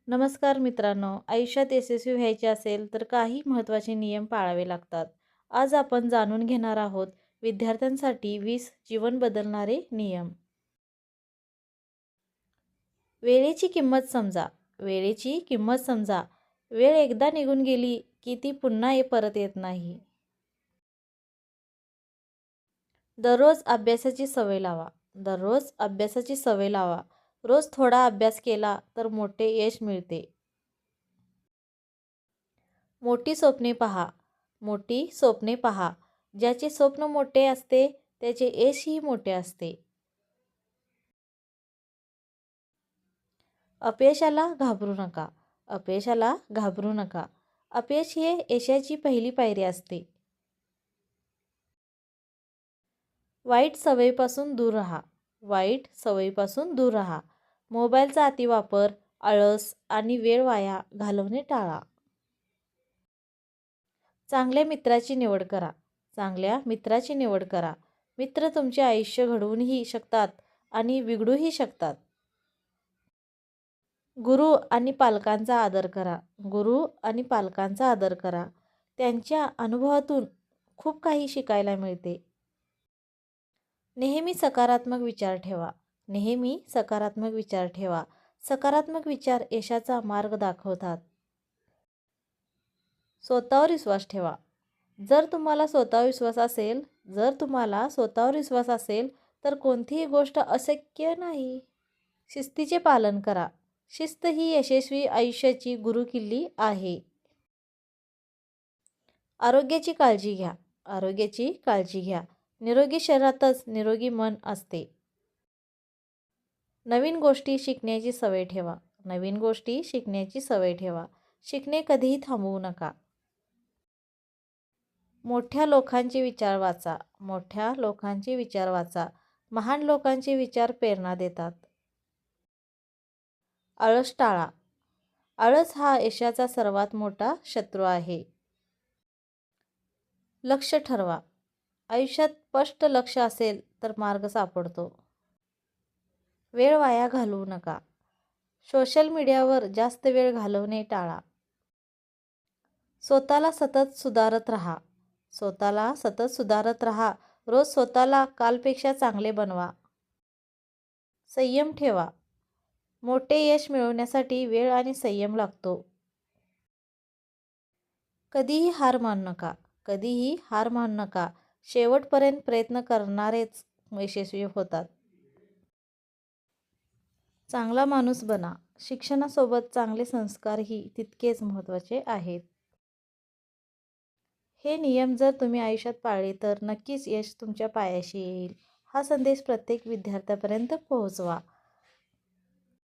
नमस्कार मित्रांनो, आयुष्यात यशस्वी व्हायचे असेल तर काही महत्त्वाचे नियम पाळावे लागतात. आज आपण जाणून घेणार आहोत विद्यार्थ्यांसाठी 20 जीवन बदलणारे नियम. वेळेची किंमत समजा. वेळेची किंमत समजा. वेळ एकदा निघून गेली की ती पुन्हा परत येत नाही. दररोज अभ्यासाची सवय लावा. दररोज अभ्यासाची सवय लावा. रोज थोडा अभ्यास केला तर मोठे यश मिळते. मोठी स्वप्ने पहा. मोठी स्वप्ने पहा. ज्याचे स्वप्न मोठे असते त्याचे यशही मोठे असते. अपयशाला घाबरू नका. अपयशाला घाबरू नका. अपयश हे यशाची पहिली पायरी असते. वाईट सवयीपासून दूर राहा. वाईट सवयीपासून दूर राहा. मोबाईलचा अतिवापर, आळस आणि वेळ वाया घालवणे टाळा. चांगल्या मित्राची निवड करा. चांगल्या मित्राची निवड करा. मित्र तुमचे आयुष्य घडवूनही शकतात आणि बिघडूही शकतात. गुरु आणि पालकांचा आदर करा. गुरु आणि पालकांचा आदर करा. त्यांच्या अनुभवातून खूप काही शिकायला मिळते. नेहमी सकारात्मक विचार ठेवा. नेहमी सकारात्मक विचार ठेवा. सकारात्मक विचार यशाचा मार्ग दाखवतात. स्वतःवर विश्वास ठेवा. जर तुम्हाला स्वतःवर विश्वास असेल तर कोणतीही गोष्ट अशक्य नाही. शिस्तीचे पालन करा. शिस्त ही यशस्वी आयुष्याची गुरुकिल्ली आहे. आरोग्याची काळजी घ्या. आरोग्याची काळजी घ्या. निरोगी शरीरातच निरोगी मन असते. नवीन गोष्टी शिकण्याची सवय ठेवा. नवीन गोष्टी शिकण्याची सवय ठेवा. शिकणे कधीही थांबवू नका. मोठ्या लोकांचे विचार वाचा. मोठ्या लोकांचे विचार वाचा. महान लोकांचे विचार प्रेरणा देतात. आळस टाळा. आळस हा यशाचा सर्वात मोठा शत्रू आहे. लक्ष ठरवा. आयुष्यात स्पष्ट लक्ष असेल तर मार्ग सापडतो. वेळ वाया घालवू नका. सोशल मीडियावर जास्त वेळ घालवणे टाळा. स्वतःला सतत सुधारत राहा. स्वतःला सतत सुधारत राहा. रोज स्वतःला कालपेक्षा चांगले बनवा. संयम ठेवा. मोठे यश मिळवण्यासाठी वेळ आणि संयम लागतो. कधीही हार मानू नका. कधीही हार मानू नका. शेवटपर्यंत प्रयत्न करणारेच यशस्वी होतात. चांगला माणूस बना. शिक्षणासोबत चांगले संस्कारही तितकेच महत्त्वाचे आहेत. हे नियम जर तुम्ही आयुष्यात पाळले तर नक्कीच यश तुमच्या पायाशी येईल. हा संदेश प्रत्येक विद्यार्थ्यापर्यंत पोहोचवा.